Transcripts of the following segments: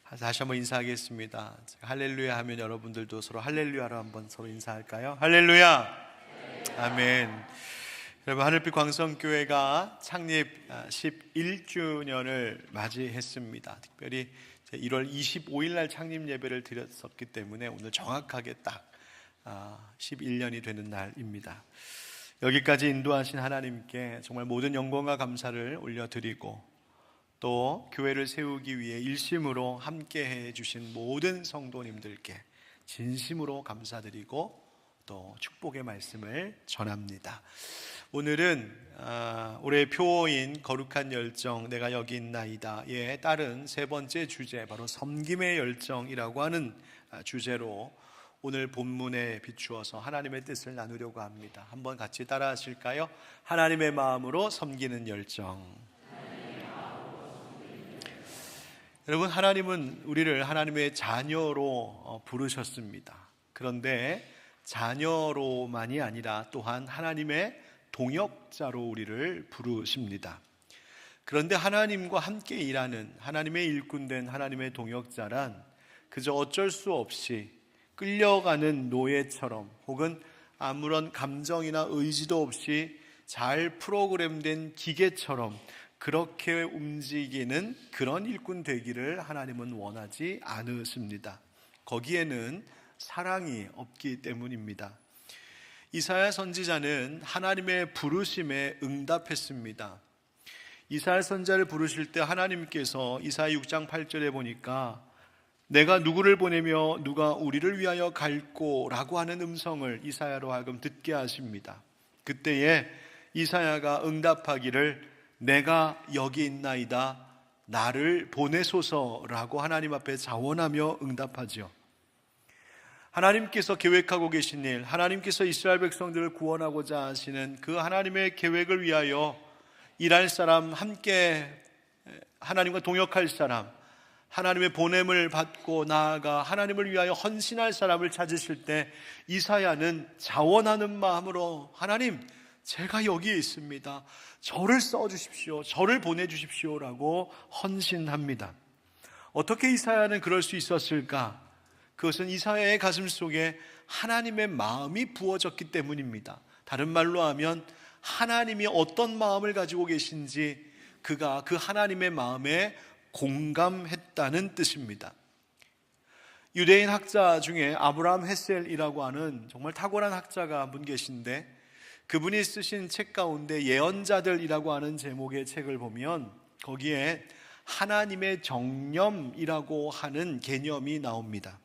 다시 한번 인사하겠습니다. 할렐루야 하면 여러분들도 서로 할렐루야로 한번 서로 인사할까요? 할렐루야! 아멘. 여러분, 하늘빛 광성교회가 창립 11주년을 맞이했습니다. 특별히 1월 25일 날 창립 예배를 드렸었기 때문에 오늘 정확하게 딱 11년이 되는 날입니다. 여기까지 인도하신 하나님께 정말 모든 영광과 감사를 올려드리고, 또 교회를 세우기 위해 일심으로 함께해 주신 모든 성도님들께 진심으로 감사드리고 또 축복의 말씀을 전합니다. 오늘은 올해 표어인 거룩한 열정 내가 여기 있나이다에 따른 세 번째 주제, 바로 섬김의 열정이라고 하는 주제로 오늘 본문에 비추어서 하나님의 뜻을 나누려고 합니다. 한번 같이 따라 하실까요? 하나님의 마음으로 섬기는 열정. 여러분, 하나님은 우리를 하나님의 자녀로 부르셨습니다. 그런데 자녀로만이 아니라 또한 하나님의 동역자로 우리를 부르십니다. 그런데 하나님과 함께 일하는, 하나님의 일꾼된 하나님의 동역자란 그저 어쩔 수 없이 끌려가는 노예처럼, 혹은 아무런 감정이나 의지도 없이 잘 프로그램된 기계처럼 그렇게 움직이는 그런 일꾼 되기를 하나님은 원하지 않으십니다. 거기에는 사랑이 없기 때문입니다. 이사야 선지자는 하나님의 부르심에 응답했습니다. 이사야 선지자를 부르실 때 하나님께서 이사야 6장 8절에 보니까 내가 누구를 보내며 누가 우리를 위하여 갈꼬 라고 하는 음성을 이사야로 하여금 듣게 하십니다. 그때에 이사야가 응답하기를 내가 여기 있나이다, 나를 보내소서라고 하나님 앞에 자원하며 응답하죠. 하나님께서 계획하고 계신 일, 하나님께서 이스라엘 백성들을 구원하고자 하시는 그 하나님의 계획을 위하여 일할 사람, 함께 하나님과 동역할 사람, 하나님의 보냄을 받고 나아가 하나님을 위하여 헌신할 사람을 찾으실 때 이사야는 자원하는 마음으로 하나님, 제가 여기에 있습니다, 저를 써주십시오, 저를 보내주십시오 라고 헌신합니다. 어떻게 이사야는 그럴 수 있었을까? 그것은 이사야의 가슴 속에 하나님의 마음이 부어졌기 때문입니다. 다른 말로 하면 하나님이 어떤 마음을 가지고 계신지 그가 그 하나님의 마음에 공감했다는 뜻입니다. 유대인 학자 중에 아브라함 헤셀이라고 하는 정말 탁월한 학자가 한 분 계신데, 그분이 쓰신 책 가운데 예언자들이라고 하는 제목의 책을 보면 거기에 하나님의 정념이라고 하는 개념이 나옵니다.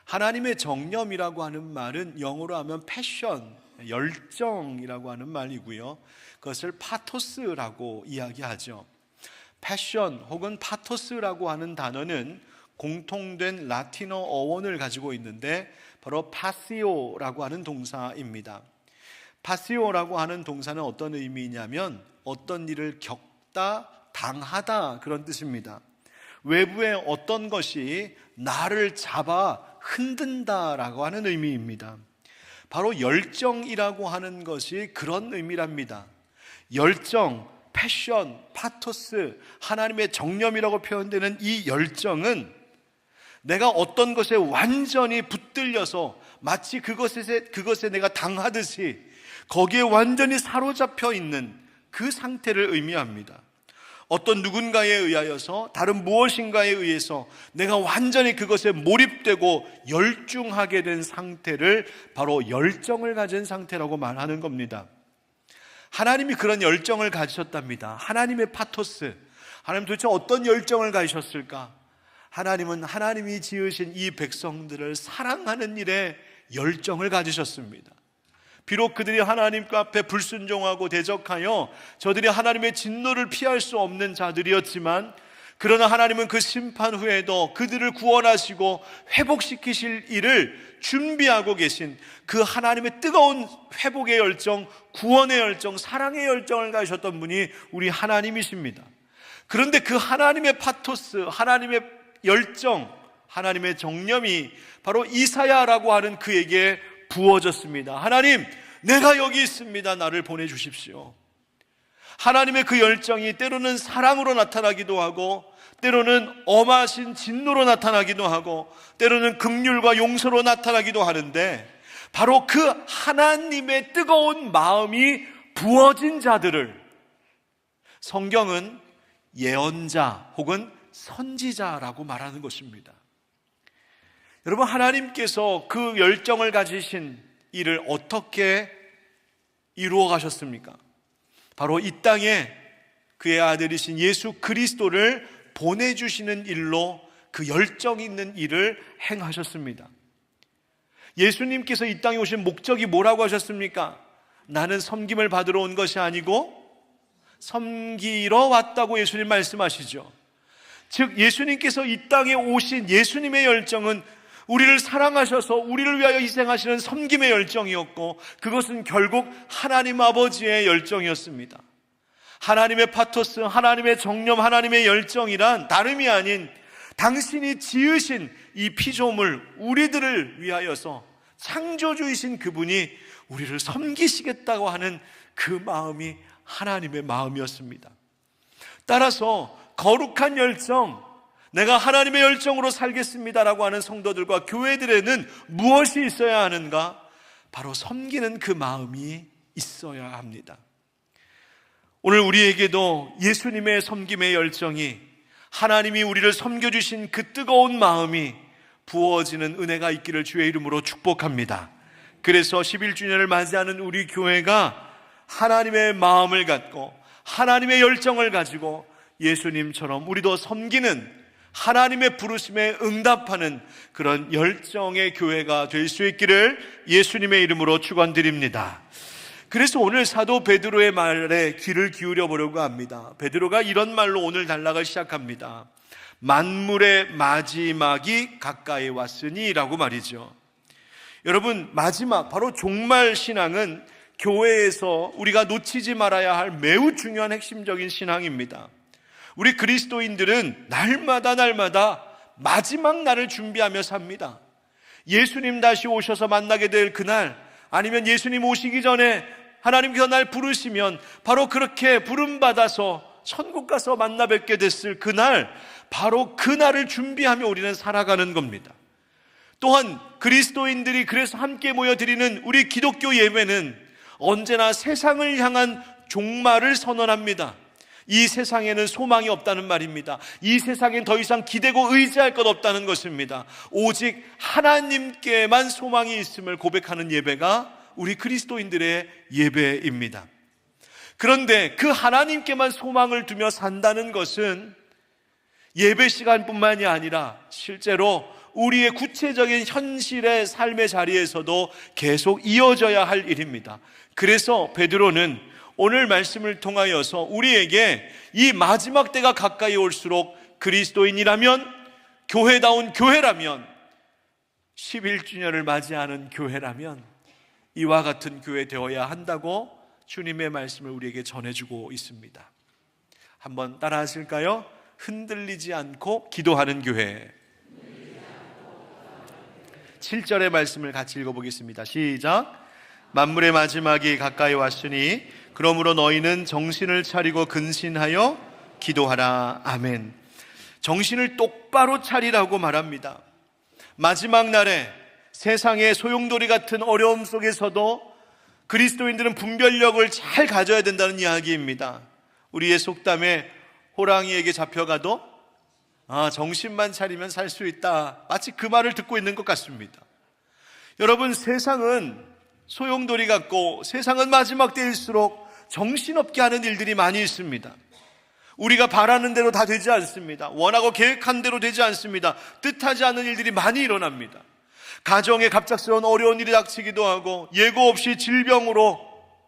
하나님의 정념이라고 하는 말은 영어로 하면 패션, 열정이라고 하는 말이고요, 그것을 파토스라고 이야기하죠. 패션 혹은 파토스라고 하는 단어는 공통된 라틴어 어원을 가지고 있는데 바로 파시오라고 하는 동사입니다. 파시오라고 하는 동사는 어떤 의미냐면 어떤 일을 겪다, 당하다, 그런 뜻입니다. 외부의 어떤 것이 나를 잡아 흔든다라고 하는 의미입니다. 바로 열정이라고 하는 것이 그런 의미랍니다. 열정, 패션, 파토스, 하나님의 정념이라고 표현되는 이 열정은 내가 어떤 것에 완전히 붙들려서 마치 그것에 내가 당하듯이 거기에 완전히 사로잡혀 있는 그 상태를 의미합니다. 어떤 누군가에 의하여서, 다른 무엇인가에 의해서 내가 완전히 그것에 몰입되고 열중하게 된 상태를 바로 열정을 가진 상태라고 말하는 겁니다. 하나님이 그런 열정을 가지셨답니다. 하나님의 파토스. 하나님 도대체 어떤 열정을 가지셨을까? 하나님은 하나님이 지으신 이 백성들을 사랑하는 일에 열정을 가지셨습니다. 비록 그들이 하나님과 앞에 불순종하고 대적하여 저들이 하나님의 진노를 피할 수 없는 자들이었지만, 그러나 하나님은 그 심판 후에도 그들을 구원하시고 회복시키실 일을 준비하고 계신 그 하나님의 뜨거운 회복의 열정, 구원의 열정, 사랑의 열정을 가지셨던 분이 우리 하나님이십니다. 그런데 그 하나님의 파토스, 하나님의 열정, 하나님의 정념이 바로 이사야라고 하는 그에게 부어졌습니다. 하나님, 내가 여기 있습니다, 나를 보내주십시오. 하나님의 그 열정이 때로는 사랑으로 나타나기도 하고 때로는 엄하신 진노로 나타나기도 하고 때로는 긍휼과 용서로 나타나기도 하는데, 바로 그 하나님의 뜨거운 마음이 부어진 자들을 성경은 예언자 혹은 선지자라고 말하는 것입니다. 여러분, 하나님께서 그 열정을 가지신 일을 어떻게 이루어 가셨습니까? 바로 이 땅에 그의 아들이신 예수 그리스도를 보내주시는 일로 그 열정 있는 일을 행하셨습니다. 예수님께서 이 땅에 오신 목적이 뭐라고 하셨습니까? 나는 섬김을 받으러 온 것이 아니고 섬기러 왔다고 예수님 말씀하시죠. 즉, 예수님께서 이 땅에 오신 예수님의 열정은 우리를 사랑하셔서 우리를 위하여 희생하시는 섬김의 열정이었고, 그것은 결국 하나님 아버지의 열정이었습니다. 하나님의 파토스, 하나님의 정념, 하나님의 열정이란 다름이 아닌 당신이 지으신 이 피조물 우리들을 위하여서 창조주이신 그분이 우리를 섬기시겠다고 하는 그 마음이 하나님의 마음이었습니다. 따라서 거룩한 열정, 내가 하나님의 열정으로 살겠습니다라고 하는 성도들과 교회들에는 무엇이 있어야 하는가? 바로 섬기는 그 마음이 있어야 합니다. 오늘 우리에게도 예수님의 섬김의 열정이, 하나님이 우리를 섬겨주신 그 뜨거운 마음이 부어지는 은혜가 있기를 주의 이름으로 축복합니다. 그래서 11주년을 맞이하는 우리 교회가 하나님의 마음을 갖고 하나님의 열정을 가지고 예수님처럼 우리도 섬기는, 하나님의 부르심에 응답하는 그런 열정의 교회가 될 수 있기를 예수님의 이름으로 축원드립니다. 그래서 오늘 사도 베드로의 말에 귀를 기울여 보려고 합니다. 베드로가 이런 말로 오늘 단락을 시작합니다. 만물의 마지막이 가까이 왔으니 라고 말이죠. 여러분, 마지막, 바로 종말 신앙은 교회에서 우리가 놓치지 말아야 할 매우 중요한 핵심적인 신앙입니다. 우리 그리스도인들은 날마다 마지막 날을 준비하며 삽니다. 예수님 다시 오셔서 만나게 될 그날, 아니면 예수님 오시기 전에 하나님께서 날 부르시면 바로 그렇게 부름받아서 천국 가서 만나 뵙게 됐을 그날, 바로 그날을 준비하며 우리는 살아가는 겁니다. 또한 그리스도인들이 그래서 함께 모여 드리는 우리 기독교 예배는 언제나 세상을 향한 종말을 선언합니다. 이 세상에는 소망이 없다는 말입니다. 이 세상엔 더 이상 기대고 의지할 것 없다는 것입니다. 오직 하나님께만 소망이 있음을 고백하는 예배가 우리 그리스도인들의 예배입니다. 그런데 그 하나님께만 소망을 두며 산다는 것은 예배 시간뿐만이 아니라 실제로 우리의 구체적인 현실의 삶의 자리에서도 계속 이어져야 할 일입니다. 그래서 베드로는 오늘 말씀을 통하여서 우리에게 이 마지막 때가 가까이 올수록 그리스도인이라면, 교회다운 교회라면, 11주년을 맞이하는 교회라면 이와 같은 교회 되어야 한다고 주님의 말씀을 우리에게 전해주고 있습니다. 한번 따라 하실까요? 흔들리지 않고 기도하는 교회. 7절의 말씀을 같이 읽어보겠습니다. 시작. 만물의 마지막이 가까이 왔으니 그러므로 너희는 정신을 차리고 근신하여 기도하라. 아멘. 정신을 똑바로 차리라고 말합니다. 마지막 날에 세상의 소용돌이 같은 어려움 속에서도 그리스도인들은 분별력을 잘 가져야 된다는 이야기입니다. 우리의 속담에 호랑이에게 잡혀가도 정신만 차리면 살 수 있다, 마치 그 말을 듣고 있는 것 같습니다. 여러분, 세상은 소용돌이 같고 세상은 마지막 때일수록 정신없게 하는 일들이 많이 있습니다. 우리가 바라는 대로 다 되지 않습니다. 원하고 계획한 대로 되지 않습니다. 뜻하지 않은 일들이 많이 일어납니다. 가정에 갑작스러운 어려운 일이 닥치기도 하고 예고 없이 질병으로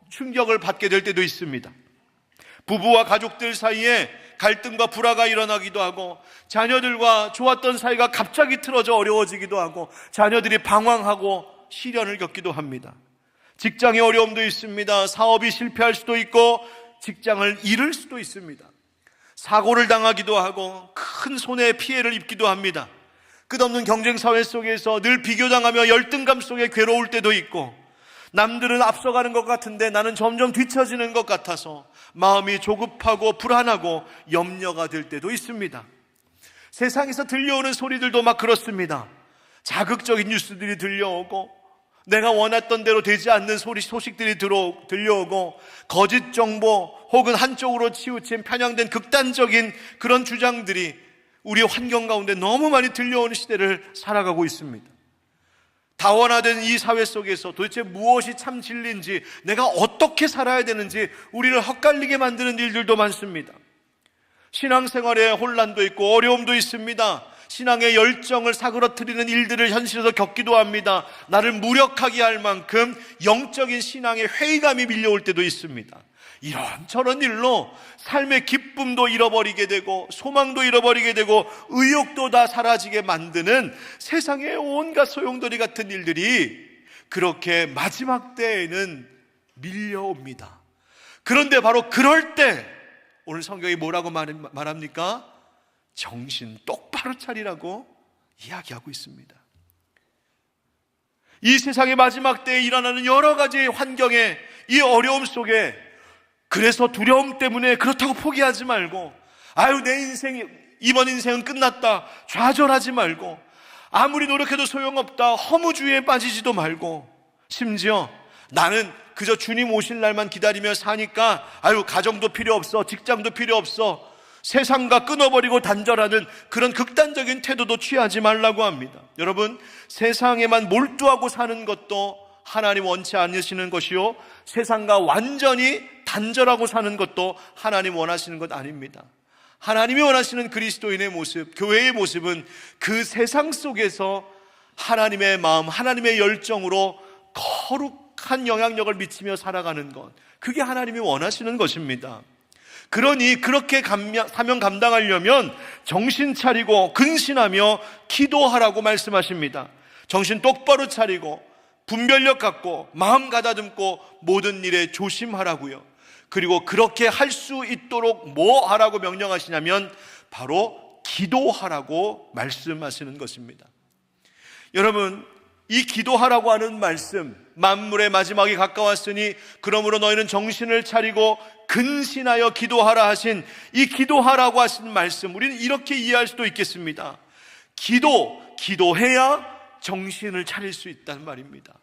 충격을 받게 될 때도 있습니다. 부부와 가족들 사이에 갈등과 불화가 일어나기도 하고, 자녀들과 좋았던 사이가 갑자기 틀어져 어려워지기도 하고, 자녀들이 방황하고 시련을 겪기도 합니다. 직장의 어려움도 있습니다. 사업이 실패할 수도 있고 직장을 잃을 수도 있습니다. 사고를 당하기도 하고 큰 손해의 피해를 입기도 합니다. 끝없는 경쟁사회 속에서 늘 비교당하며 열등감 속에 괴로울 때도 있고, 남들은 앞서가는 것 같은데 나는 점점 뒤처지는 것 같아서 마음이 조급하고 불안하고 염려가 될 때도 있습니다. 세상에서 들려오는 소리들도 막 그렇습니다. 자극적인 뉴스들이 들려오고, 내가 원했던 대로 되지 않는 소식들이 들려오고, 거짓 정보 혹은 한쪽으로 치우친 편향된 극단적인 그런 주장들이 우리 환경 가운데 너무 많이 들려오는 시대를 살아가고 있습니다. 다원화된 이 사회 속에서 도대체 무엇이 참 진리인지, 내가 어떻게 살아야 되는지 우리를 헛갈리게 만드는 일들도 많습니다. 신앙생활에 혼란도 있고 어려움도 있습니다. 신앙의 열정을 사그러뜨리는 일들을 현실에서 겪기도 합니다. 나를 무력하게 할 만큼 영적인 신앙의 회의감이 밀려올 때도 있습니다. 이런저런 일로 삶의 기쁨도 잃어버리게 되고, 소망도 잃어버리게 되고, 의욕도 다 사라지게 만드는 세상의 온갖 소용돌이 같은 일들이 그렇게 마지막 때에는 밀려옵니다. 그런데 바로 그럴 때 오늘 성경이 뭐라고 말합니까? 정신 똑바로 차리라고 이야기하고 있습니다. 이 세상의 마지막 때에 일어나는 여러 가지 환경의 이 어려움 속에, 그래서 두려움 때문에 그렇다고 포기하지 말고, 아유 내 인생, 이번 인생은 끝났다 좌절하지 말고, 아무리 노력해도 소용없다 허무주의에 빠지지도 말고, 심지어 나는 그저 주님 오실 날만 기다리며 사니까 아유 가정도 필요 없어, 직장도 필요 없어, 세상과 끊어버리고 단절하는 그런 극단적인 태도도 취하지 말라고 합니다. 여러분, 세상에만 몰두하고 사는 것도 하나님 원치 않으시는 것이요, 세상과 완전히 단절하고 사는 것도 하나님 원하시는 것 아닙니다. 하나님이 원하시는 그리스도인의 모습, 교회의 모습은 그 세상 속에서 하나님의 마음, 하나님의 열정으로 거룩한 영향력을 미치며 살아가는 것, 그게 하나님이 원하시는 것입니다. 그러니 그렇게 사명 감당하려면 정신 차리고 근신하며 기도하라고 말씀하십니다. 정신 똑바로 차리고 분별력 갖고 마음 가다듬고 모든 일에 조심하라고요. 그리고 그렇게 할 수 있도록 뭐 하라고 명령하시냐면 바로 기도하라고 말씀하시는 것입니다. 여러분, 이 기도하라고 하는 말씀, 만물의 마지막이 가까웠으니 그러므로 너희는 정신을 차리고 근신하여 기도하라 하신 이 기도하라고 하신 말씀, 우리는 이렇게 이해할 수도 있겠습니다. 기도해야 정신을 차릴 수 있다는 말입니다.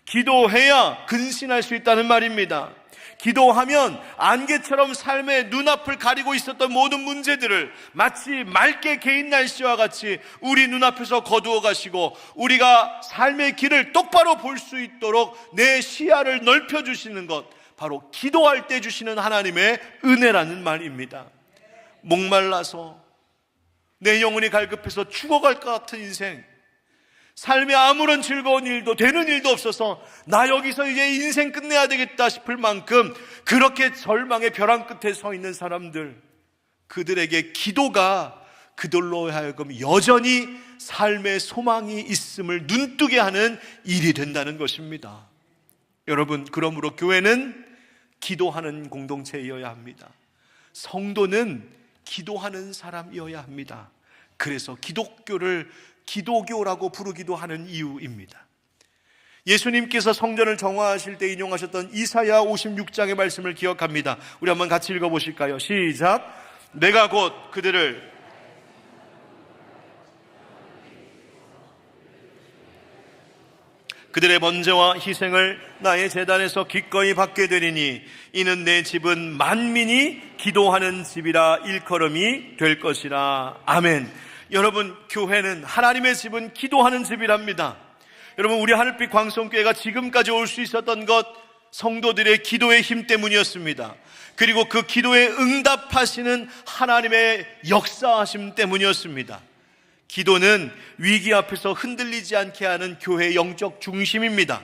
기도해야 근신할 수 있다는 말입니다. 기도하면 안개처럼 삶의 눈앞을 가리고 있었던 모든 문제들을 마치 맑게 개인 날씨와 같이 우리 눈앞에서 거두어 가시고, 우리가 삶의 길을 똑바로 볼 수 있도록 내 시야를 넓혀주시는 것, 바로 기도할 때 주시는 하나님의 은혜라는 말입니다. 목말라서 내 영혼이 갈급해서 죽어갈 것 같은 인생, 삶에 아무런 즐거운 일도 되는 일도 없어서 나 여기서 이제 인생 끝내야 되겠다 싶을 만큼 그렇게 절망의 벼랑 끝에 서 있는 사람들, 그들에게 기도가 그들로 하여금 여전히 삶의 소망이 있음을 눈뜨게 하는 일이 된다는 것입니다. 여러분, 그러므로 교회는 기도하는 공동체이어야 합니다. 성도는 기도하는 사람이어야 합니다. 그래서 기독교를 기도교라고 부르기도 하는 이유입니다. 예수님께서 성전을 정화하실 때 인용하셨던 이사야 56장의 말씀을 기억합니다. 우리 한번 같이 읽어보실까요? 시작. 내가 곧 그들을 그들의 번제와 희생을 나의 제단에서 기꺼이 받게 되리니 이는 내 집은 만민이 기도하는 집이라 일컬음이 될 것이라. 아멘. 여러분, 교회는, 하나님의 집은 기도하는 집이랍니다. 여러분, 우리 하늘빛 광성교회가 지금까지 올 수 있었던 것, 성도들의 기도의 힘 때문이었습니다. 그리고 그 기도에 응답하시는 하나님의 역사하심 때문이었습니다. 기도는 위기 앞에서 흔들리지 않게 하는 교회의 영적 중심입니다.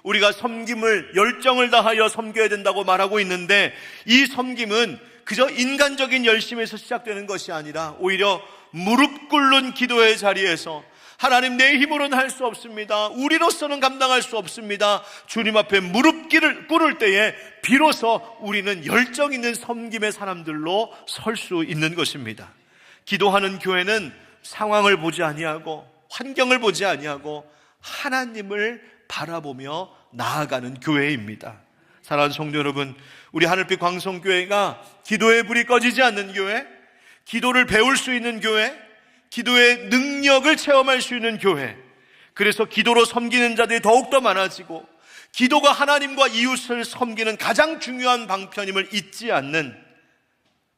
우리가 섬김을, 열정을 다하여 섬겨야 된다고 말하고 있는데, 이 섬김은 그저 인간적인 열심에서 시작되는 것이 아니라 오히려 무릎 꿇는 기도의 자리에서, 하나님, 내 힘으로는 할 수 없습니다, 우리로서는 감당할 수 없습니다, 주님 앞에 무릎 꿇을 때에 비로소 우리는 열정 있는 섬김의 사람들로 설 수 있는 것입니다. 기도하는 교회는 상황을 보지 아니하고 환경을 보지 아니하고 하나님을 바라보며 나아가는 교회입니다. 사랑하는 성도 여러분, 우리 하늘빛 광성교회가 기도의 불이 꺼지지 않는 교회, 기도를 배울 수 있는 교회, 기도의 능력을 체험할 수 있는 교회, 그래서 기도로 섬기는 자들이 더욱더 많아지고 기도가 하나님과 이웃을 섬기는 가장 중요한 방편임을 잊지 않는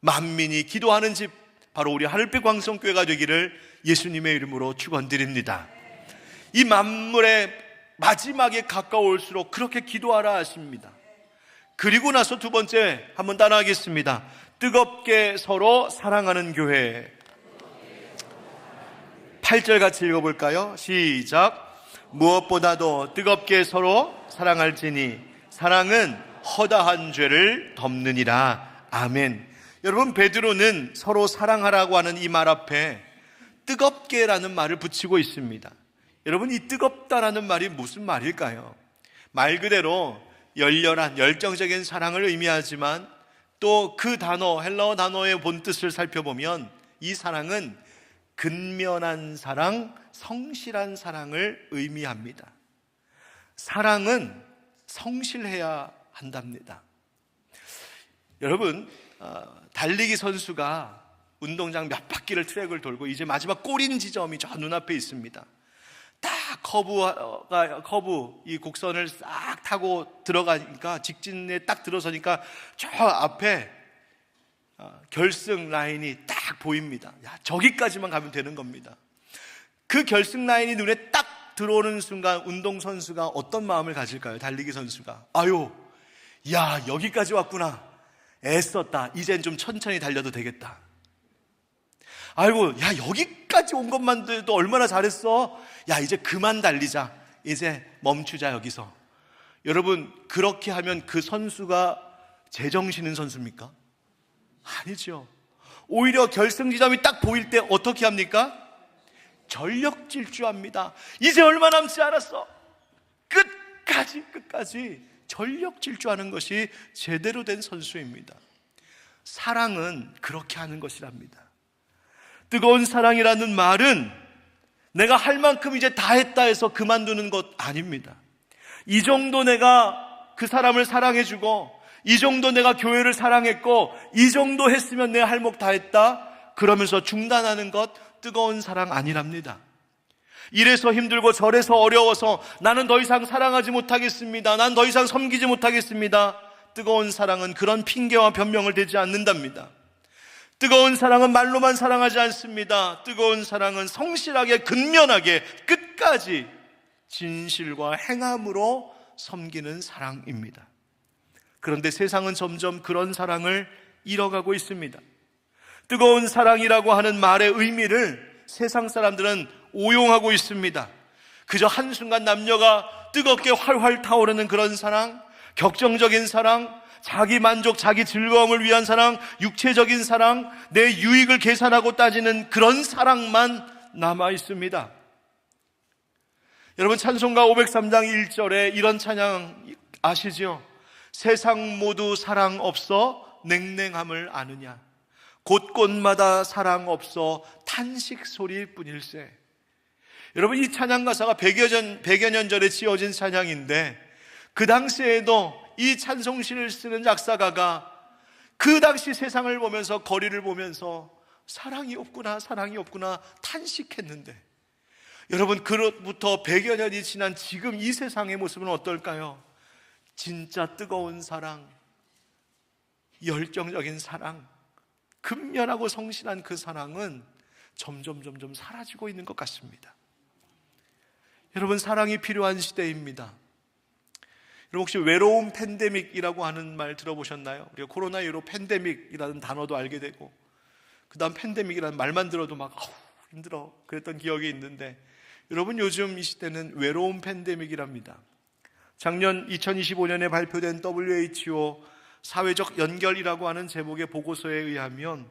만민이 기도하는 집, 바로 우리 하늘빛 광성교회가 되기를 예수님의 이름으로 축원드립니다. 이 만물의 마지막에 가까울수록 그렇게 기도하라 하십니다. 그리고 나서 두 번째 한번 따라하겠습니다. 뜨겁게 서로 사랑하는 교회. 8절 같이 읽어볼까요? 시작. 무엇보다도 뜨겁게 서로 사랑할지니 사랑은 허다한 죄를 덮느니라. 아멘. 여러분, 베드로는 서로 사랑하라고 하는 이 말 앞에 뜨겁게라는 말을 붙이고 있습니다. 여러분, 이 뜨겁다라는 말이 무슨 말일까요? 말 그대로 열렬한 열정적인 사랑을 의미하지만 또 그 단어, 헬라어 단어의 본뜻을 살펴보면 이 사랑은 근면한 사랑, 성실한 사랑을 의미합니다. 사랑은 성실해야 한답니다. 여러분, 달리기 선수가 운동장 몇 바퀴를 트랙을 돌고 이제 마지막 꼬린 지점이 저 눈앞에 있습니다. 딱 커브 이 곡선을 싹 타고 들어가니까, 직진에 딱 들어서니까 저 앞에 결승 라인이 딱 보입니다. 야, 저기까지만 가면 되는 겁니다. 그 결승 라인이 눈에 딱 들어오는 순간 운동선수가 어떤 마음을 가질까요? 달리기 선수가 아유, 야, 여기까지 왔구나, 애썼다, 이젠 좀 천천히 달려도 되겠다. 아이고, 야, 여기까지 온 것만 해도 얼마나 잘했어. 야, 이제 그만 달리자, 이제 멈추자 여기서. 여러분, 그렇게 하면 그 선수가 제정신인 선수입니까? 아니죠. 오히려 결승 지점이 딱 보일 때 어떻게 합니까? 전력 질주합니다. 이제 얼마 남지 않았어. 끝까지 전력 질주하는 것이 제대로 된 선수입니다. 사랑은 그렇게 하는 것이랍니다. 뜨거운 사랑이라는 말은 내가 할 만큼 이제 다 했다 해서 그만두는 것 아닙니다. 이 정도 내가 그 사람을 사랑해주고, 이 정도 내가 교회를 사랑했고, 이 정도 했으면 내 할 몫 다 했다, 그러면서 중단하는 것, 뜨거운 사랑 아니랍니다. 이래서 힘들고 저래서 어려워서 나는 더 이상 사랑하지 못하겠습니다, 난 더 이상 섬기지 못하겠습니다, 뜨거운 사랑은 그런 핑계와 변명을 대지 않는답니다. 뜨거운 사랑은 말로만 사랑하지 않습니다. 뜨거운 사랑은 성실하게, 근면하게, 끝까지 진실과 행함으로 섬기는 사랑입니다. 그런데 세상은 점점 그런 사랑을 잃어가고 있습니다. 뜨거운 사랑이라고 하는 말의 의미를 세상 사람들은 오용하고 있습니다. 그저 한순간 남녀가 뜨겁게 활활 타오르는 그런 사랑, 격정적인 사랑, 자기 만족, 자기 즐거움을 위한 사랑, 육체적인 사랑, 내 유익을 계산하고 따지는 그런 사랑만 남아 있습니다. 여러분, 찬송가 503장 1절에 이런 찬양 아시죠? 세상 모두 사랑 없어 냉랭함을 아느냐, 곳곳마다 사랑 없어 탄식 소리일 뿐일세. 여러분, 이 찬양 가사가 100여 년 전에 지어진 찬양인데, 그 당시에도 이 찬송시를 쓰는 작사가가 그 당시 세상을 보면서, 거리를 보면서 사랑이 없구나, 사랑이 없구나 탄식했는데, 여러분, 그로부터 100여 년이 지난 지금 이 세상의 모습은 어떨까요? 진짜 뜨거운 사랑, 열정적인 사랑, 근면하고 성실한 그 사랑은 점점 사라지고 있는 것 같습니다. 여러분, 사랑이 필요한 시대입니다. 여러분, 혹시 외로움 팬데믹이라고 하는 말 들어보셨나요? 우리가 코로나 이후로 팬데믹이라는 단어도 알게 되고, 그 다음 팬데믹이라는 말만 들어도 막 힘들어 그랬던 기억이 있는데, 여러분, 요즘 이 시대는 외로움 팬데믹이랍니다. 작년 2025년에 발표된 WHO 사회적 연결이라고 하는 제목의 보고서에 의하면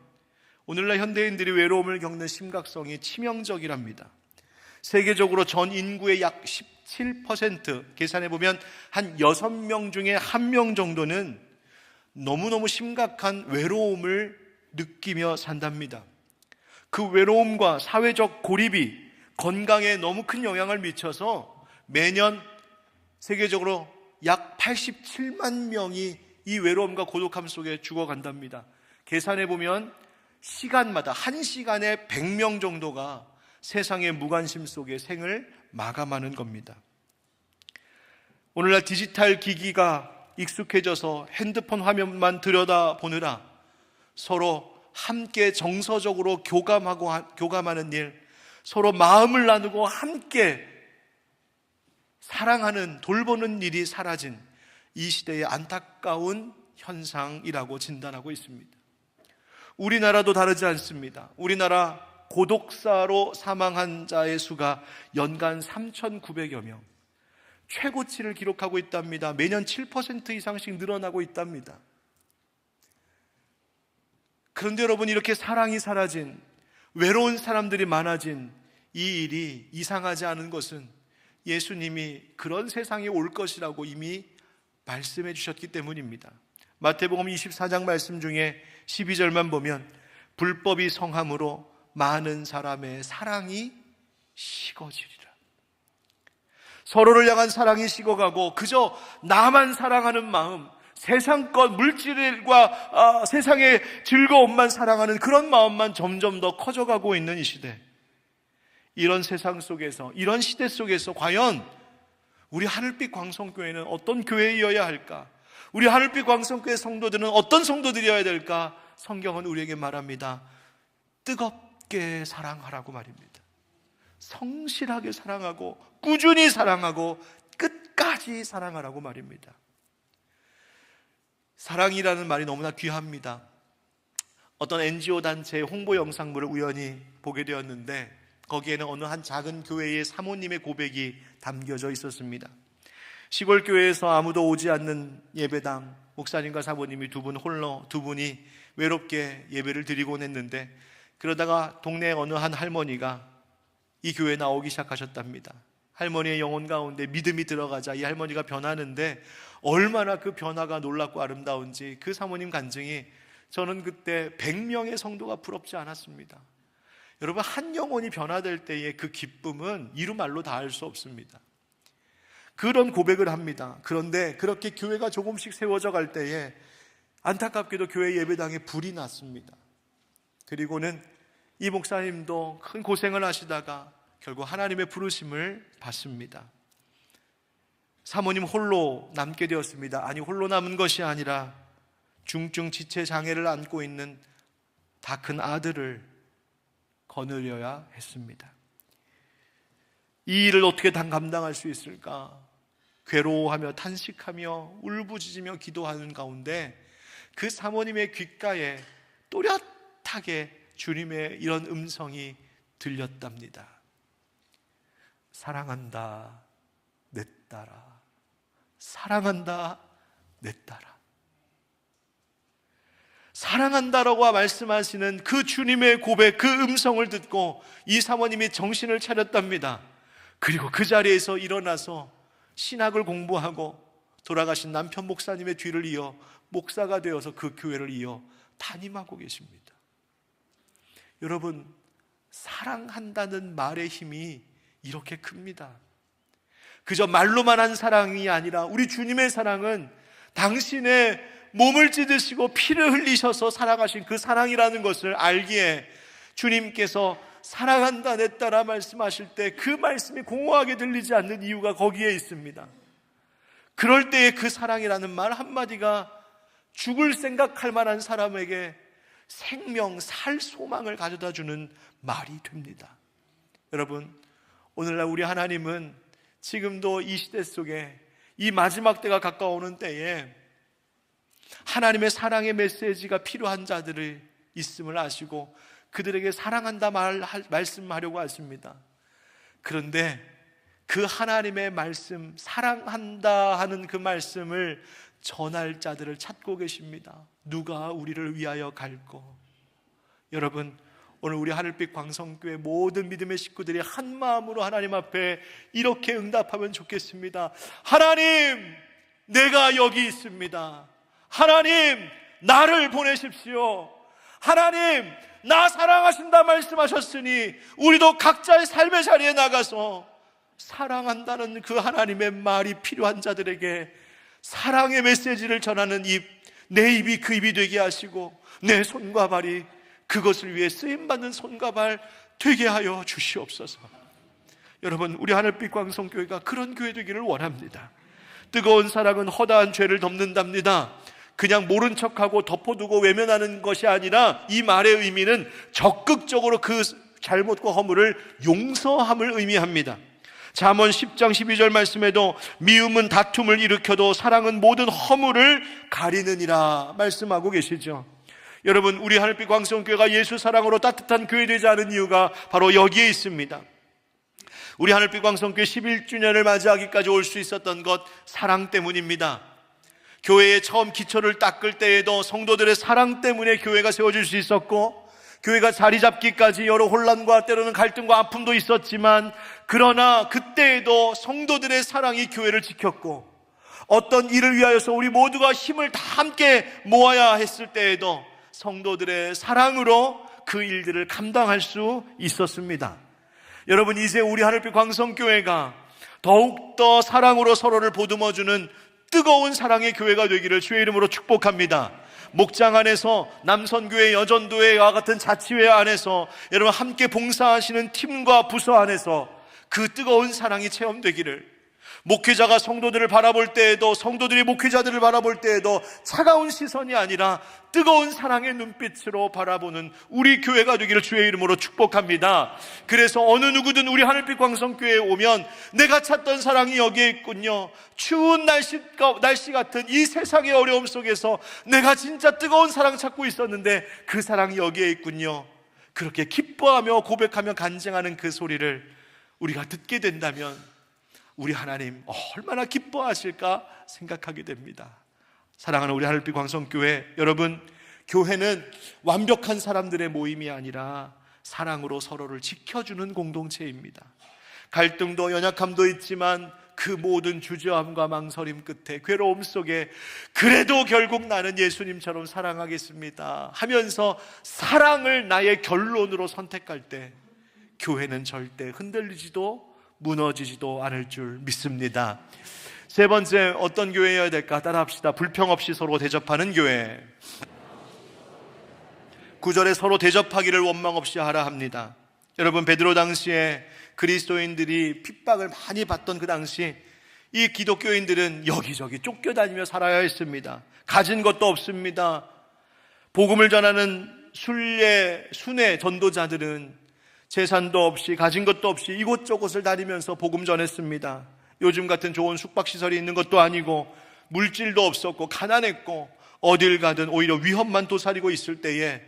오늘날 현대인들이 외로움을 겪는 심각성이 치명적이랍니다. 세계적으로 전 인구의 약 17%, 계산해보면 한 6명 중에 1명 정도는 너무너무 심각한 외로움을 느끼며 산답니다. 그 외로움과 사회적 고립이 건강에 너무 큰 영향을 미쳐서 매년 세계적으로 약 87만 명이 이 외로움과 고독함 속에 죽어간답니다. 계산해보면 시간마다 한 시간에 100명 정도가 세상의 무관심 속에 생을 마감하는 겁니다. 오늘날 디지털 기기가 익숙해져서 핸드폰 화면만 들여다보느라 서로 함께 정서적으로 교감하는 일, 서로 마음을 나누고 함께 사랑하는, 돌보는 일이 사라진 이 시대의 안타까운 현상이라고 진단하고 있습니다. 우리나라도 다르지 않습니다. 우리나라 고독사로 사망한 자의 수가 연간 3,900여 명, 최고치를 기록하고 있답니다. 매년 7% 이상씩 늘어나고 있답니다. 그런데 여러분, 이렇게 사랑이 사라진, 외로운 사람들이 많아진 이 일이 이상하지 않은 것은 예수님이 그런 세상이 올 것이라고 이미 말씀해 주셨기 때문입니다. 마태복음 24장 말씀 중에 12절만 보면 불법이 성함으로 많은 사람의 사랑이 식어지리라. 서로를 향한 사랑이 식어가고 그저 나만 사랑하는 마음, 세상 것, 물질과 세상의 즐거움만 사랑하는 그런 마음만 점점 더 커져가고 있는 이 시대, 이런 세상 속에서, 이런 시대 속에서 과연 우리 하늘빛 광성교회는 어떤 교회이어야 할까? 우리 하늘빛 광성교회 성도들은 어떤 성도들이어야 될까? 성경은 우리에게 말합니다. 뜨겁게 사랑하라고 말입니다. 성실하게 사랑하고 꾸준히 사랑하고 끝까지 사랑하라고 말입니다. 사랑이라는 말이 너무나 귀합니다. 어떤 NGO 단체의 홍보 영상물을 우연히 보게 되었는데 거기에는 어느 한 작은 교회의 사모님의 고백이 담겨져 있었습니다. 시골 교회에서 아무도 오지 않는 예배당, 목사님과 사모님이 두 분이 외롭게 예배를 드리곤 했는데, 그러다가 동네 어느 한 할머니가 이 교회에 나오기 시작하셨답니다. 할머니의 영혼 가운데 믿음이 들어가자 이 할머니가 변하는데 얼마나 그 변화가 놀랍고 아름다운지 그 사모님 간증이, 저는 그때 100명의 성도가 부럽지 않았습니다. 여러분, 한 영혼이 변화될 때의 그 기쁨은 이루 말로 다할 수 없습니다. 그런 고백을 합니다. 그런데 그렇게 교회가 조금씩 세워져 갈 때에 안타깝게도 교회 예배당에 불이 났습니다. 그리고는 이 목사님도 큰 고생을 하시다가 결국 하나님의 부르심을 받습니다. 사모님 홀로 남게 되었습니다. 아니, 홀로 남은 것이 아니라 중증 지체 장애를 안고 있는 다 큰 아들을 거느려야 했습니다. 이 일을 어떻게 감당할 수 있을까? 괴로워하며 탄식하며 울부짖으며 기도하는 가운데 그 사모님의 귓가에 또렷하게 주님의 이런 음성이 들렸답니다. 사랑한다, 내 딸아. 사랑한다, 내 딸아. 사랑한다라고 말씀하시는 그 주님의 고백, 그 음성을 듣고 이 사모님이 정신을 차렸답니다. 그리고 그 자리에서 일어나서 신학을 공부하고 돌아가신 남편 목사님의 뒤를 이어 목사가 되어서 그 교회를 이어 담임하고 계십니다. 여러분, 사랑한다는 말의 힘이 이렇게 큽니다. 그저 말로만 한 사랑이 아니라 우리 주님의 사랑은 당신의 몸을 찢으시고 피를 흘리셔서 살아가신 그 사랑이라는 것을 알기에 주님께서 사랑한다 내 딸아 말씀하실 때 그 말씀이 공허하게 들리지 않는 이유가 거기에 있습니다. 그럴 때의 그 사랑이라는 말 한마디가 죽을 생각할 만한 사람에게 생명, 살 소망을 가져다 주는 말이 됩니다. 여러분, 오늘날 우리 하나님은 지금도 이 시대 속에 이 마지막 때가 가까워오는 때에 하나님의 사랑의 메시지가 필요한 자들이 있음을 아시고 그들에게 사랑한다 말씀하려고 하십니다. 그런데 그 하나님의 말씀, 사랑한다 하는 그 말씀을 전할 자들을 찾고 계십니다. 누가 우리를 위하여 갈고? 여러분, 오늘 우리 하늘빛 광성교회 모든 믿음의 식구들이 한 마음으로 하나님 앞에 이렇게 응답하면 좋겠습니다. 하나님, 내가 여기 있습니다. 하나님, 나를 보내십시오. 하나님, 나 사랑하신다 말씀하셨으니 우리도 각자의 삶의 자리에 나가서 사랑한다는 그 하나님의 말이 필요한 자들에게 사랑의 메시지를 전하는 입, 내 입이 그 입이 되게 하시고 내 손과 발이 그것을 위해 쓰임받는 손과 발 되게 하여 주시옵소서. 여러분, 우리 하늘빛 광성교회가 그런 교회 되기를 원합니다. 뜨거운 사랑은 허다한 죄를 덮는답니다. 그냥 모른 척하고 덮어두고 외면하는 것이 아니라 이 말의 의미는 적극적으로 그 잘못과 허물을 용서함을 의미합니다. 잠언 10장 12절 말씀에도 미움은 다툼을 일으켜도 사랑은 모든 허물을 가리느니라 말씀하고 계시죠. 여러분, 우리 하늘빛 광성교회가 예수 사랑으로 따뜻한 교회 되지 않은 이유가 바로 여기에 있습니다. 우리 하늘빛 광성교회 11주년을 맞이하기까지 올 수 있었던 것 사랑 때문입니다. 교회에 처음 기초를 닦을 때에도 성도들의 사랑 때문에 교회가 세워질 수 있었고, 교회가 자리 잡기까지 여러 혼란과 때로는 갈등과 아픔도 있었지만, 그러나 그때에도 성도들의 사랑이 교회를 지켰고, 어떤 일을 위하여서 우리 모두가 힘을 다 함께 모아야 했을 때에도 성도들의 사랑으로 그 일들을 감당할 수 있었습니다. 여러분, 이제 우리 하늘빛 광성교회가 더욱더 사랑으로 서로를 보듬어주는 뜨거운 사랑의 교회가 되기를 주의 이름으로 축복합니다. 목장 안에서, 남선교회, 여전도회와 같은 자치회 안에서 여러분 함께 봉사하시는 팀과 부서 안에서 그 뜨거운 사랑이 체험되기를, 목회자가 성도들을 바라볼 때에도, 성도들이 목회자들을 바라볼 때에도 차가운 시선이 아니라 뜨거운 사랑의 눈빛으로 바라보는 우리 교회가 되기를 주의 이름으로 축복합니다. 그래서 어느 누구든 우리 하늘빛 광성교회에 오면 내가 찾던 사랑이 여기에 있군요, 추운 날씨 같은 이 세상의 어려움 속에서 내가 진짜 뜨거운 사랑 찾고 있었는데 그 사랑이 여기에 있군요, 그렇게 기뻐하며 고백하며 간증하는 그 소리를 우리가 듣게 된다면 우리 하나님 얼마나 기뻐하실까 생각하게 됩니다. 사랑하는 우리 하늘빛 광성교회 여러분, 교회는 완벽한 사람들의 모임이 아니라 사랑으로 서로를 지켜주는 공동체입니다. 갈등도 연약함도 있지만 그 모든 주저함과 망설임 끝에, 괴로움 속에 그래도 결국 나는 예수님처럼 사랑하겠습니다 하면서 사랑을 나의 결론으로 선택할 때 교회는 절대 흔들리지도 무너지지도 않을 줄 믿습니다. 세 번째, 어떤 교회여야 될까? 따라합시다. 불평 없이 서로 대접하는 교회. 9절에 서로 대접하기를 원망 없이 하라 합니다. 여러분, 베드로 당시에 그리스도인들이 핍박을 많이 받던 그 당시 이 기독교인들은 여기저기 쫓겨다니며 살아야 했습니다. 가진 것도 없습니다. 복음을 전하는 순회 전도자들은 재산도 없이 가진 것도 없이 이곳저곳을 다니면서 복음 전했습니다. 요즘 같은 좋은 숙박시설이 있는 것도 아니고 물질도 없었고 가난했고 어딜 가든 오히려 위험만 도사리고 있을 때에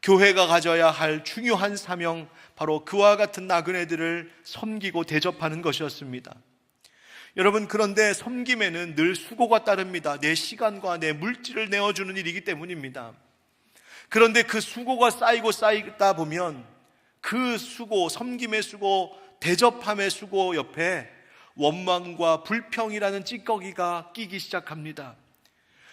교회가 가져야 할 중요한 사명, 바로 그와 같은 나그네들을 섬기고 대접하는 것이었습니다. 여러분, 그런데 섬김에는 늘 수고가 따릅니다. 내 시간과 내 물질을 내어주는 일이기 때문입니다. 그런데 그 수고가 쌓이다 보면 그 수고, 섬김의 수고, 대접함의 수고 옆에 원망과 불평이라는 찌꺼기가 끼기 시작합니다.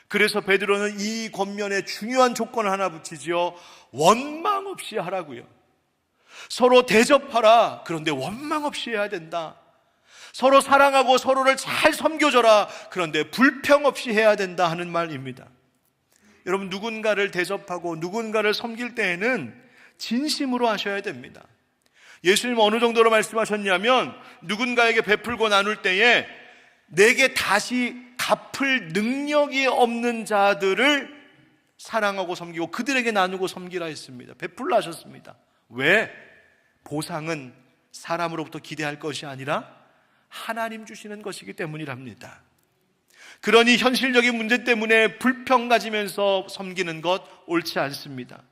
그래서 베드로는 이 권면에 중요한 조건을 하나 붙이지요. 원망 없이 하라고요. 서로 대접하라. 그런데 원망 없이 해야 된다. 서로 사랑하고 서로를 잘 섬겨줘라. 그런데 불평 없이 해야 된다 하는 말입니다. 여러분, 누군가를 대접하고 누군가를 섬길 때에는 진심으로 하셔야 됩니다. 예수님은 어느 정도로 말씀하셨냐면, 누군가에게 베풀고 나눌 때에 내게 다시 갚을 능력이 없는 자들을 사랑하고 섬기고 그들에게 나누고 섬기라 했습니다. 베풀라 하셨습니다. 왜? 보상은 사람으로부터 기대할 것이 아니라 하나님 주시는 것이기 때문이랍니다. 그러니 현실적인 문제 때문에 불평 가지면서 섬기는 것 옳지 않습니다.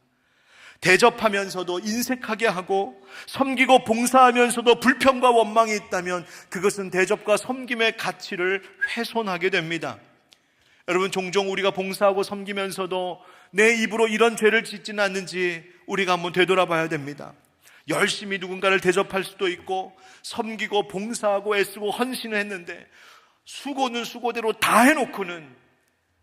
대접하면서도 인색하게 하고 섬기고 봉사하면서도 불평과 원망이 있다면 그것은 대접과 섬김의 가치를 훼손하게 됩니다. 여러분, 종종 우리가 봉사하고 섬기면서도 내 입으로 이런 죄를 짓지는 않는지 우리가 한번 되돌아봐야 됩니다. 열심히 누군가를 대접할 수도 있고 섬기고 봉사하고 애쓰고 헌신을 했는데 수고는 수고대로 다 해놓고는,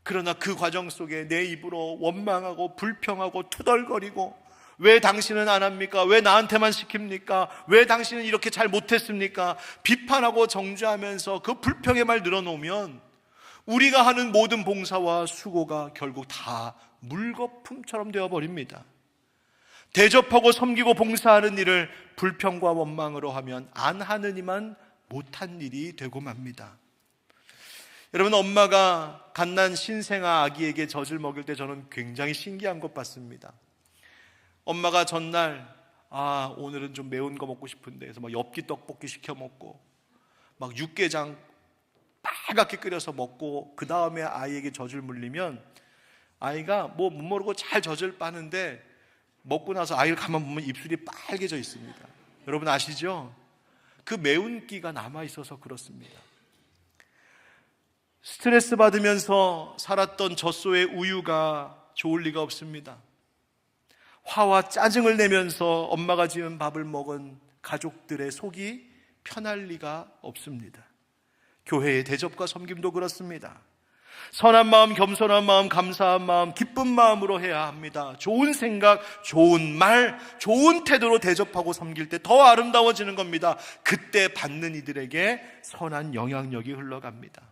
그러나 그 과정 속에 내 입으로 원망하고 불평하고 투덜거리고, 왜 당신은 안 합니까? 왜 나한테만 시킵니까? 왜 당신은 이렇게 잘 못했습니까? 비판하고 정죄하면서 그 불평의 말 늘어놓으면 우리가 하는 모든 봉사와 수고가 결국 다 물거품처럼 되어버립니다. 대접하고 섬기고 봉사하는 일을 불평과 원망으로 하면 안 하느니만 못한 일이 되고 맙니다. 여러분, 엄마가 갓난 신생아 아기에게 젖을 먹일 때 저는 굉장히 신기한 것 같습니다. 엄마가 전날 오늘은 좀 매운 거 먹고 싶은데 해서 막 엽기 떡볶이 시켜 먹고 막 육개장 빨갛게 끓여서 먹고 그 다음에 아이에게 젖을 물리면 아이가 뭐 못 모르고 잘 젖을 빠는데 먹고 나서 아이를 가만 보면 입술이 빨개져 있습니다. 여러분 아시죠? 그 매운 기가 남아있어서 그렇습니다. 스트레스 받으면서 살았던 젖소의 우유가 좋을 리가 없습니다. 화와 짜증을 내면서 엄마가 지은 밥을 먹은 가족들의 속이 편할 리가 없습니다. 교회의 대접과 섬김도 그렇습니다. 선한 마음, 겸손한 마음, 감사한 마음, 기쁜 마음으로 해야 합니다. 좋은 생각, 좋은 말, 좋은 태도로 대접하고 섬길 때 더 아름다워지는 겁니다. 그때 받는 이들에게 선한 영향력이 흘러갑니다.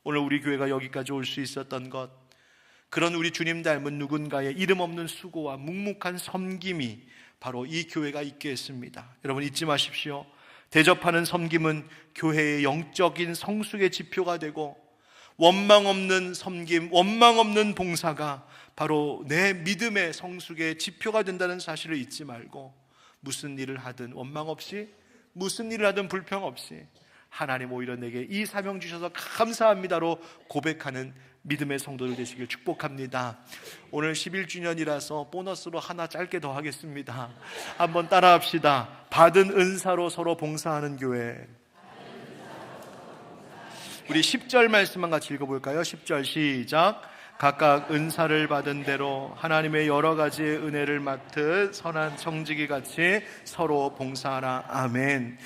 오늘 우리 교회가 여기까지 올 수 있었던 것, 그런 우리 주님 닮은 누군가의 이름 없는 수고와 묵묵한 섬김이 바로 이 교회가 있게 했습니다. 여러분 잊지 마십시오. 대접하는 섬김은 교회의 영적인 성숙의 지표가 되고, 원망 없는 섬김, 원망 없는 봉사가 바로 내 믿음의 성숙의 지표가 된다는 사실을 잊지 말고, 무슨 일을 하든 원망 없이, 무슨 일을 하든 불평 없이 하나님 오히려 내게 이 사명 주셔서 감사합니다로 고백하는 믿음의 성도들 되시길 축복합니다. 오늘 11주년이라서 보너스로 하나 짧게 더 하겠습니다. 한번 따라합시다. 받은 은사로 서로 봉사하는 교회. 우리 10절 말씀만 같이 읽어볼까요? 10절 시작. 각각 은사를 받은 대로 하나님의 여러 가지의 은혜를 맡은 선한 청지기 같이 서로 봉사하라. 아멘.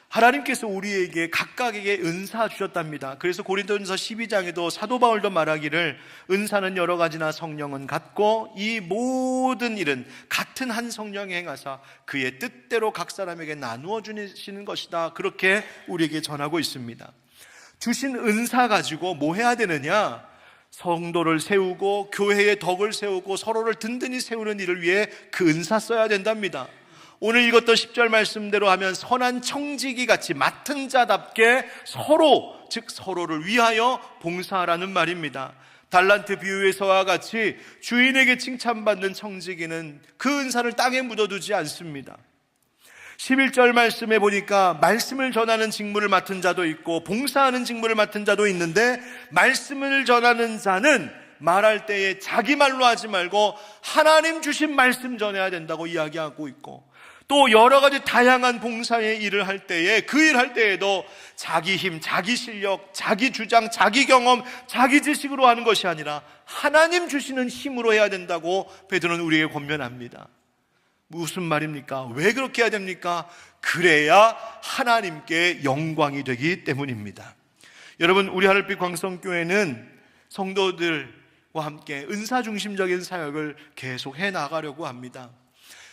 하나님께서 우리에게 각각에게 은사 주셨답니다. 그래서 고린도전서 12장에도 사도 바울도 말하기를 은사는 여러 가지나 성령은 같고 이 모든 일은 같은 한 성령이 행하사 그의 뜻대로 각 사람에게 나누어 주시는 것이다. 그렇게 우리에게 전하고 있습니다. 주신 은사 가지고 뭐 해야 되느냐? 성도를 세우고 교회의 덕을 세우고 서로를 든든히 세우는 일을 위해 그 은사 써야 된답니다. 오늘 읽었던 10절 말씀대로 하면 선한 청지기 같이 맡은 자답게 서로, 즉 서로를 위하여 봉사하라는 말입니다. 달란트 비유에서와 같이 주인에게 칭찬받는 청지기는 그 은사를 땅에 묻어두지 않습니다. 11절 말씀에 보니까 말씀을 전하는 직무를 맡은 자도 있고 봉사하는 직무를 맡은 자도 있는데, 말씀을 전하는 자는 말할 때에 자기 말로 하지 말고 하나님 주신 말씀 전해야 된다고 이야기하고 있고, 또 여러 가지 다양한 봉사의 일을 할 때에 그 일 할 때에도 자기 힘, 자기 실력, 자기 주장, 자기 경험, 자기 지식으로 하는 것이 아니라 하나님 주시는 힘으로 해야 된다고 베드로는 우리에게 권면합니다. 무슨 말입니까? 왜 그렇게 해야 됩니까? 그래야 하나님께 영광이 되기 때문입니다. 여러분, 우리 하늘빛 광성교회는 성도들과 함께 은사중심적인 사역을 계속해 나가려고 합니다.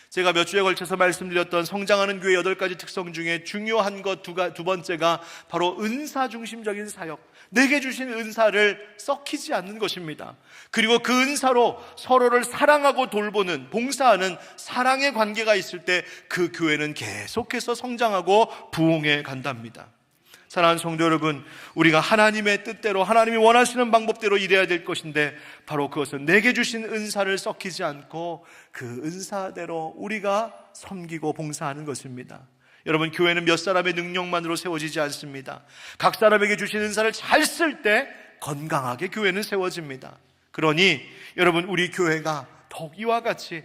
제가 몇 주에 걸쳐서 말씀드렸던 성장하는 교회 8가지 특성 중에 중요한 것 두 번째가 바로 은사중심적인 사역, 내게 주신 은사를 썩히지 않는 것입니다. 그리고 그 은사로 서로를 사랑하고 돌보는, 봉사하는 사랑의 관계가 있을 때 그 교회는 계속해서 성장하고 부흥해 간답니다. 사랑하는 성도 여러분, 우리가 하나님의 뜻대로 하나님이 원하시는 방법대로 일해야 될 것인데, 바로 그것은 내게 주신 은사를 썩히지 않고 그 은사대로 우리가 섬기고 봉사하는 것입니다. 여러분, 교회는 몇 사람의 능력만으로 세워지지 않습니다. 각 사람에게 주신 은사를 잘 쓸 때 건강하게 교회는 세워집니다. 그러니 여러분, 우리 교회가 더욱 이와 같이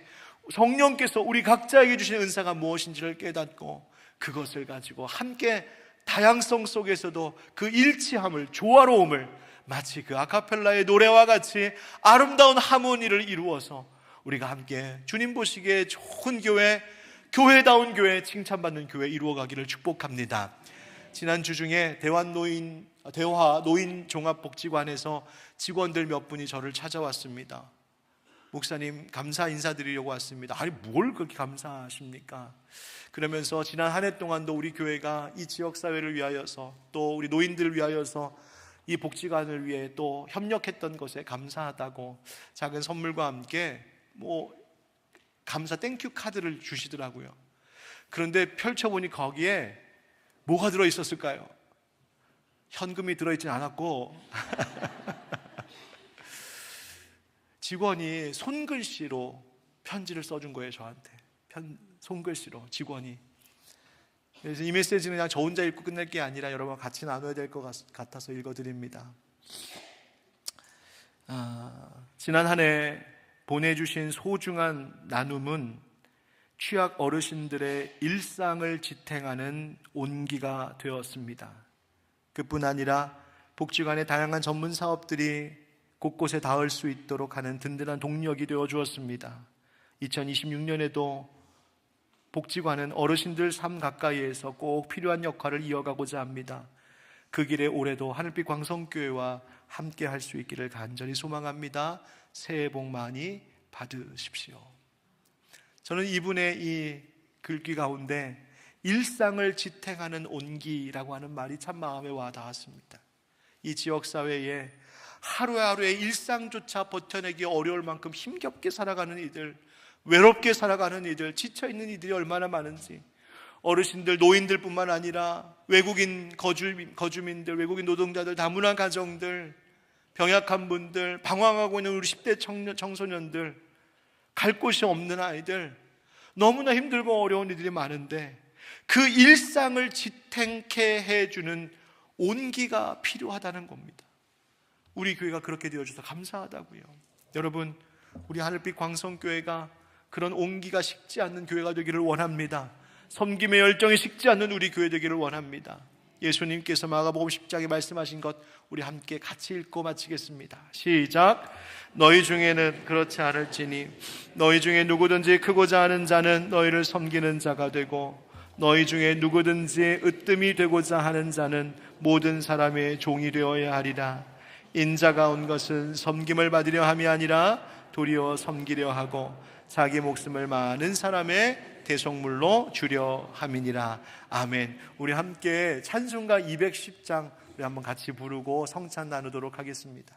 성령께서 우리 각자에게 주신 은사가 무엇인지를 깨닫고 그것을 가지고 함께 다양성 속에서도 그 일치함을, 조화로움을 마치 그 아카펠라의 노래와 같이 아름다운 하모니를 이루어서 우리가 함께 주님 보시기에 좋은 교회, 교회다운 교회, 칭찬받는 교회 이루어가기를 축복합니다. 지난주 중에 대화 노인 종합복지관에서 직원들 몇 분이 저를 찾아왔습니다. 목사님, 감사 인사드리려고 왔습니다. 아니, 뭘 그렇게 감사하십니까? 그러면서 지난 한 해 동안도 우리 교회가 이 지역사회를 위하여서 또 우리 노인들을 위하여서 이 복지관을 위해 또 협력했던 것에 감사하다고 작은 선물과 함께 감사 땡큐 카드를 주시더라고요. 그런데 펼쳐보니 거기에 뭐가 들어있었을까요? 현금이 들어있진 않았고 직원이 손글씨로 편지를 써준 거예요. 저한테 손글씨로 직원이. 그래서 이 메시지는 그냥 저 혼자 읽고 끝낼 게 아니라 여러분과 같이 나눠야 될 것 같아서 읽어드립니다. 지난 한 해 보내주신 소중한 나눔은 취약 어르신들의 일상을 지탱하는 온기가 되었습니다. 그뿐 아니라 복지관의 다양한 전문 사업들이 곳곳에 닿을 수 있도록 하는 든든한 동력이 되어 주었습니다. 2026년에도 복지관은 어르신들 삶 가까이에서 꼭 필요한 역할을 이어가고자 합니다. 그 길에 올해도 하늘빛 광성교회와 함께 할 수 있기를 간절히 소망합니다. 새해 복 많이 받으십시오. 저는 이분의 이 글귀 가운데 일상을 지탱하는 온기라고 하는 말이 참 마음에 와 닿았습니다. 이 지역사회에 하루하루의 일상조차 버텨내기 어려울 만큼 힘겹게 살아가는 이들, 외롭게 살아가는 이들, 지쳐있는 이들이 얼마나 많은지, 어르신들, 노인들뿐만 아니라 외국인 거주민들, 외국인 노동자들, 다문화 가정들, 병약한 분들, 방황하고 있는 우리 10대 청소년들, 갈 곳이 없는 아이들, 너무나 힘들고 어려운 이들이 많은데 그 일상을 지탱케 해주는 온기가 필요하다는 겁니다. 우리 교회가 그렇게 되어줘서 감사하다고요. 여러분, 우리 하늘빛 광성교회가 그런 온기가 식지 않는 교회가 되기를 원합니다. 섬김의 열정이 식지 않는 우리 교회 되기를 원합니다. 예수님께서 마가복음 10장에 말씀하신 것 우리 함께 같이 읽고 마치겠습니다. 시작. 너희 중에는 그렇지 않을지니 너희 중에 누구든지 크고자 하는 자는 너희를 섬기는 자가 되고 너희 중에 누구든지 으뜸이 되고자 하는 자는 모든 사람의 종이 되어야 하리라. 인자가 온 것은 섬김을 받으려 함이 아니라 도리어 섬기려 하고 자기 목숨을 많은 사람의 대속물로 주려 함이니라. 아멘. 우리 함께 찬송가 210장 우리 한번 같이 부르고 성찬 나누도록 하겠습니다.